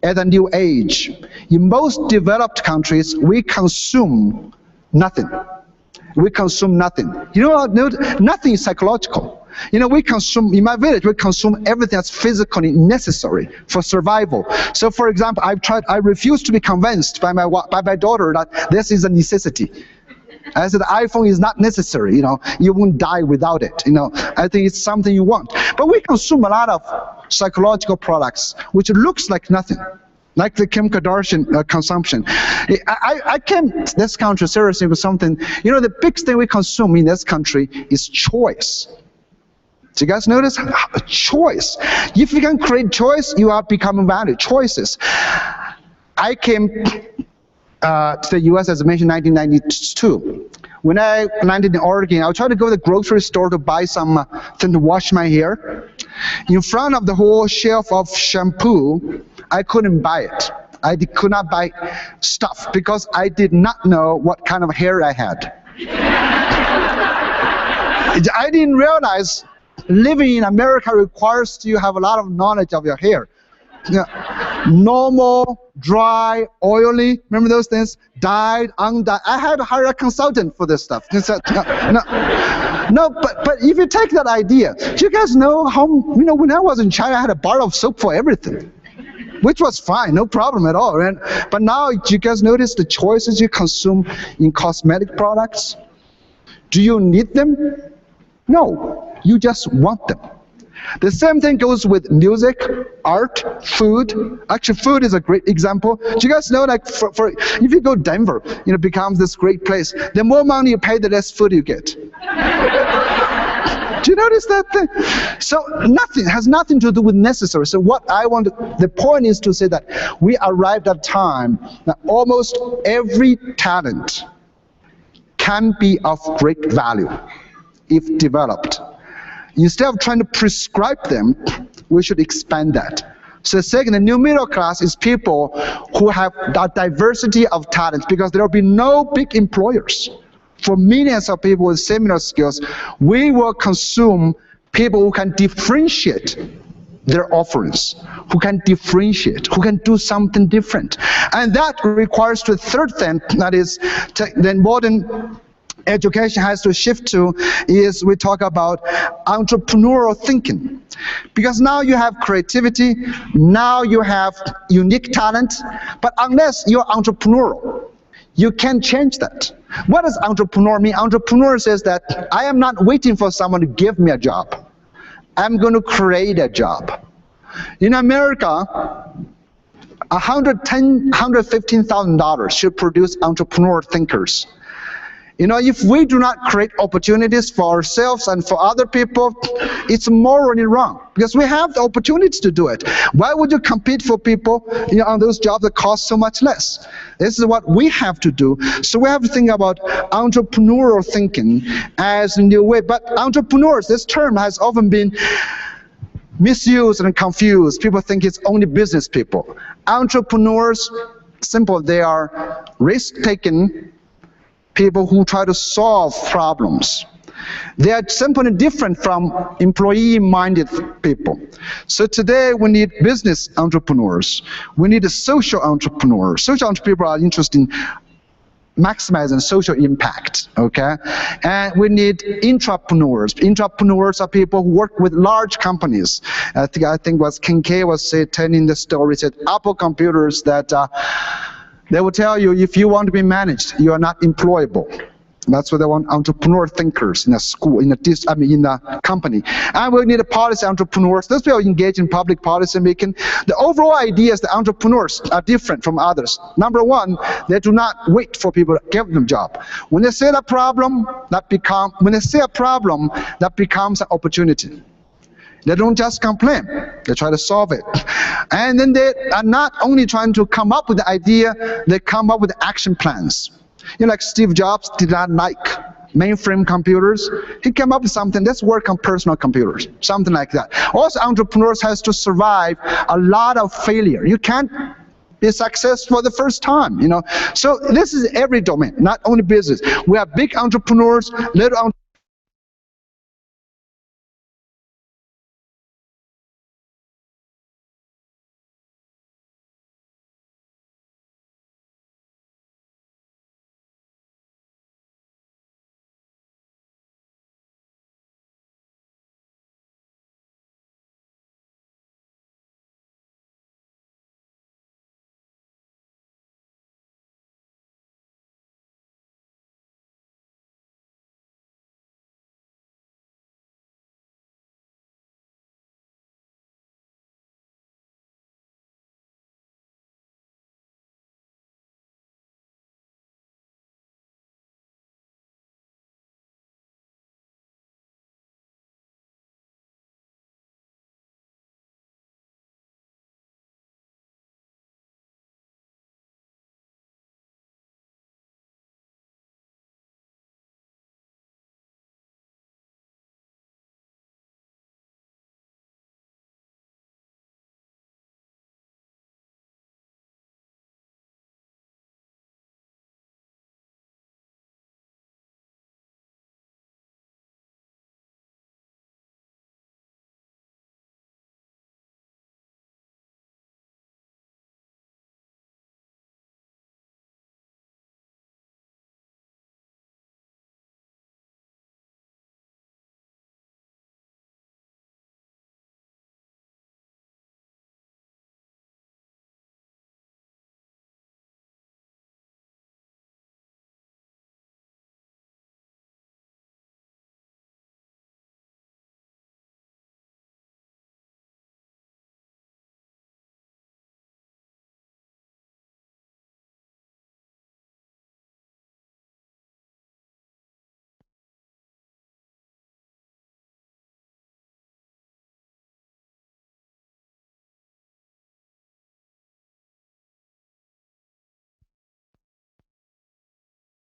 at a new age. In most developed countries, we consume nothing. We consume nothing. You know what? Nothing is psychological. We consume, in my village, we consume everything that's physically necessary for survival. So, for example, I refuse to be convinced by my daughter that this is a necessity. I said the iPhone is not necessary, you won't die without it. I think it's something you want. But we consume a lot of psychological products which looks like nothing, like the Kim Kardashian consumption. I came to this country seriously with something. The big thing we consume in this country is choice. Do you guys notice? Choice. If you can create choice, you are becoming value. Choices. I came to the US, as I mentioned, 1992. When I landed in Oregon, I would try to go to the grocery store to buy something to wash my hair. In front of the whole shelf of shampoo, I couldn't buy it. I could not buy stuff because I did not know what kind of hair I had. I didn't realize living in America requires you have a lot of knowledge of your hair. Normal, dry, oily, remember those things? Dyed, undyed. I had to hire a consultant for this stuff. No, but if you take that idea, do you guys know how, when I was in China, I had a bar of soap for everything, which was fine, no problem at all. Right? But now, do you guys notice the choices you consume in cosmetic products? Do you need them? No, you just want them. The same thing goes with music, art, food. Actually, food is a great example. Do you guys know, like, if you go to Denver, it becomes this great place. The more money you pay, the less food you get. Do you notice that thing? So nothing has nothing to do with necessary. So what I want, the point is to say that we arrived at a time that almost every talent can be of great value if developed. Instead of trying to prescribe them, we should expand that. So second, the new middle class is people who have a diversity of talents, because there will be no big employers. For millions of people with similar skills, we will consume people who can differentiate their offerings, who can differentiate, who can do something different. And that requires the third thing, that is the modern education has to shift to, is we talk about entrepreneurial thinking. Because now you have creativity, now you have unique talent, but unless you're entrepreneurial, you can't change that. What does entrepreneur mean? Entrepreneur says that I am not waiting for someone to give me a job. I'm going to create a job. In America, $115,000 should produce entrepreneur thinkers. You know, if we do not create opportunities for ourselves and for other people, it's morally wrong, because we have the opportunity to do it. Why would you compete for people, you know, on those jobs that cost so much less? This is what we have to do. So we have to think about entrepreneurial thinking as a new way. But entrepreneurs, this term has often been misused and confused. People think it's only business people. Entrepreneurs, simple, they are risk-taking people who try to solve problems. They are simply different from employee-minded people. So today we need business entrepreneurs. We need a social entrepreneurs. Social entrepreneurs are interested in maximizing social impact, okay? And we need intrapreneurs. Intrapreneurs are people who work with large companies. I think what Kincaid was telling the story, said Apple computers that they will tell you, if you want to be managed, you are not employable. That's what they want, entrepreneur thinkers in a school, in a company. And we need a policy entrepreneurs. Those people engage in public policy making. The overall idea is that entrepreneurs are different from others. Number one, they do not wait for people to give them a job. When they see a problem, that becomes an opportunity. They don't just complain, they try to solve it. And then they are not only trying to come up with the idea, they come up with action plans. You know, like Steve Jobs did not like mainframe computers. He came up with something, let's work on personal computers, something like that. Also, entrepreneurs has to survive a lot of failure. You can't be successful the first time, you know. So this is every domain, not only business. We have big entrepreneurs, little entrepreneurs.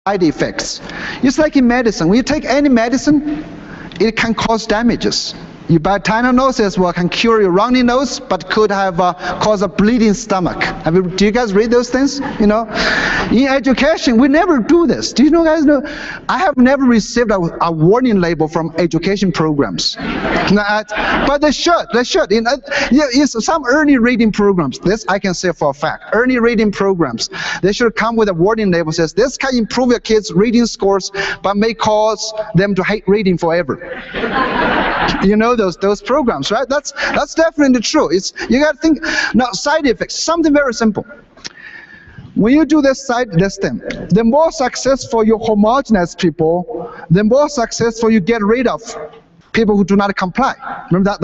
Side effects. It's like in medicine. When you take any medicine, it can cause damages. You buy Tylenols, well, can cure your runny nose, but could have cause a bleeding stomach. Do you guys read those things? In education, we never do this. Do you guys know? I have never received a warning label from education programs. But they should. They should. Some early reading programs, this I can say for a fact. Early reading programs, they should come with a warning label that says this can improve your kids' reading scores, but may cause them to hate reading forever. Those programs, right? That's definitely true. You got to think now. Side effects, something very simple. When you do this thing, the more successful you homogenize people, the more successful you get rid of people who do not comply. Remember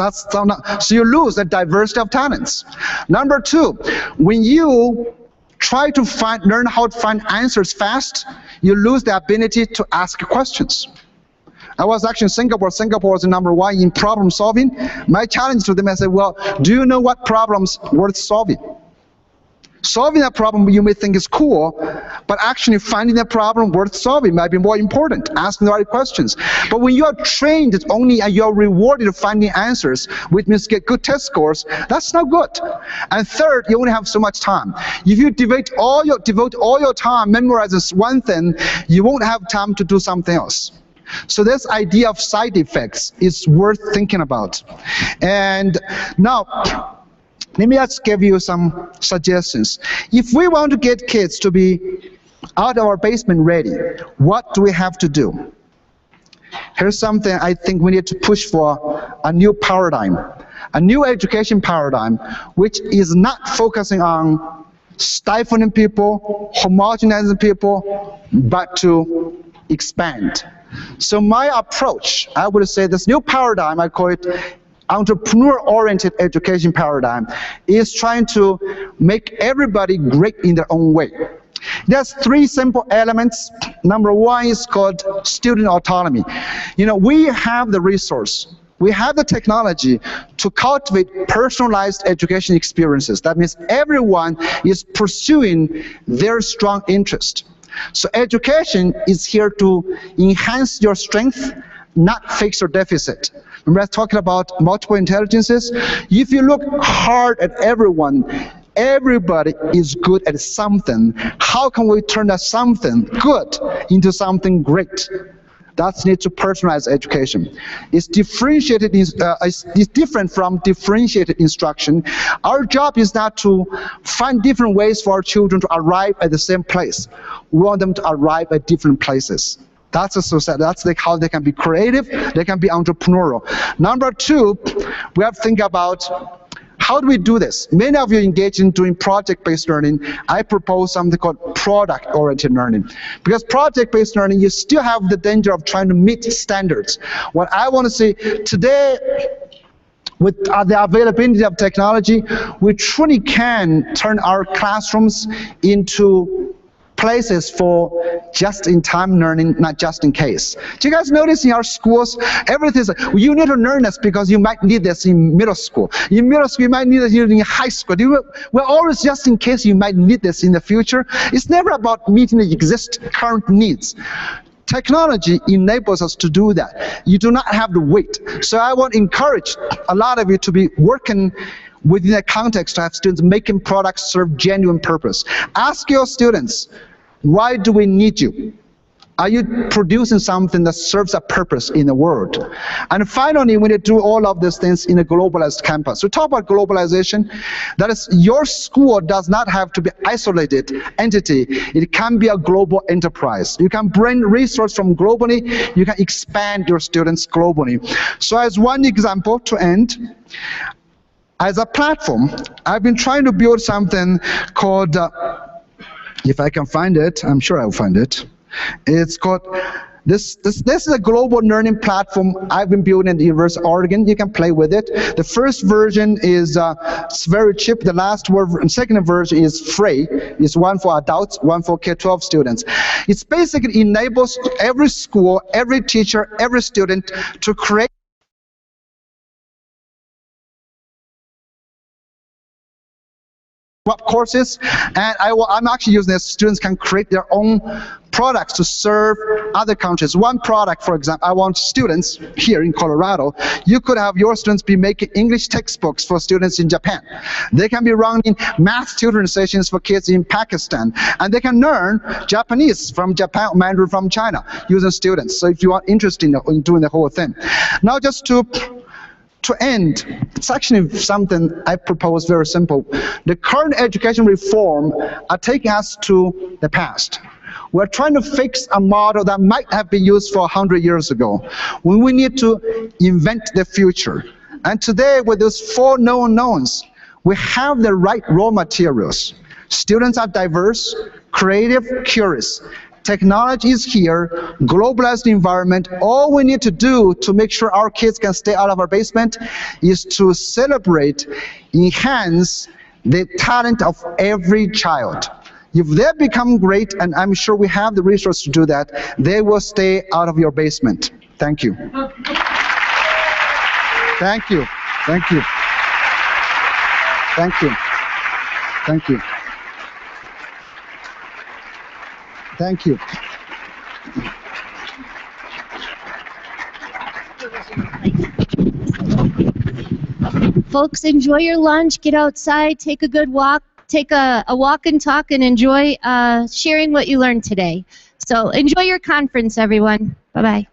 so you lose the diversity of talents. Number two, when you try to learn how to find answers fast, you lose the ability to ask questions. I was actually in Singapore. Singapore was number one in problem solving. My challenge to them, I said, well, do you know what problems worth solving? Solving a problem you may think is cool, but actually finding a problem worth solving might be more important, asking the right questions. But when you are trained only and you are rewarded for finding answers, which means get good test scores, that's not good. And third, you only have so much time. If you devote all your time memorizing one thing, you won't have time to do something else. So this idea of side effects is worth thinking about. And now, let me just give you some suggestions. If we want to get kids to be out of our basement ready, what do we have to do? Here's something I think we need to push for: a new paradigm, a new education paradigm, which is not focusing on stifling people, homogenizing people, but to expand. So my approach, I would say this new paradigm, I call it entrepreneur-oriented education paradigm, is trying to make everybody great in their own way. There's three simple elements. Number one is called student autonomy. We have the resource, we have the technology to cultivate personalized education experiences. That means everyone is pursuing their strong interest. So education is here to enhance your strength, not fix your deficit. Remember I was talking about multiple intelligences? If you look hard at everyone, everybody is good at something. How can we turn that something good into something great? That's need to personalize education. It's differentiated. It's different from differentiated instruction. Our job is not to find different ways for our children to arrive at the same place. We want them to arrive at different places. That's a society. That's how they can be creative. They can be entrepreneurial. Number two, we have to think about how do we do this? Many of you engage in doing project-based learning. I propose something called product-oriented learning. Because project-based learning, you still have the danger of trying to meet standards. What I want to say today, with the availability of technology, we truly can turn our classrooms into places for just-in-time learning, not just in case. Do you guys notice in our schools, everything's like, well, you need to learn this because you might need this in middle school. In middle school, you might need this in high school. We're always just in case you might need this in the future. It's never about meeting the current needs. Technology enables us to do that. You do not have to wait. So I want to encourage a lot of you to be working within a context to have students making products serve genuine purpose. Ask your students, why do we need you? Are you producing something that serves a purpose in the world? And finally, we need to do all of these things in a globalized campus. We talk about globalization. That is, your school does not have to be an isolated entity. It can be a global enterprise. You can bring resources from globally. You can expand your students globally. So as one example to end, as a platform, I've been trying to build something called, if I can find it, I'm sure I'll find it. It's called, this is a global learning platform I've been building at the University of Oregon. You can play with it. The first version is it's very cheap. The second version is free. It's one for adults, one for K-12 students. It basically enables every school, every teacher, every student to create courses, and I'm actually using this. Students can create their own products to serve other countries. One product, for example, I want students here in Colorado, you could have your students be making English textbooks for students in Japan. They can be running math tutoring sessions for kids in Pakistan. And they can learn Japanese from Japan, Mandarin from China, using students. So if you are interested in doing the whole thing. Now just to end, it's actually something I propose very simple. The current education reform are taking us to the past. We're trying to fix a model that might have been used for 100 years ago, when we need to invent the future. And today, with those 4 known knowns, we have the right raw materials. Students are diverse, creative, curious. Technology is here, globalized environment. All we need to do to make sure our kids can stay out of our basement is to celebrate, enhance the talent of every child. If they become great, and I'm sure we have the resources to do that, they will stay out of your basement. Thank you. Thank you. Thank you. Thank you. Thank you. Thank you. Folks, enjoy your lunch, get outside, take a good walk, take a walk and talk, and enjoy sharing what you learned today. So enjoy your conference, everyone. Bye-bye.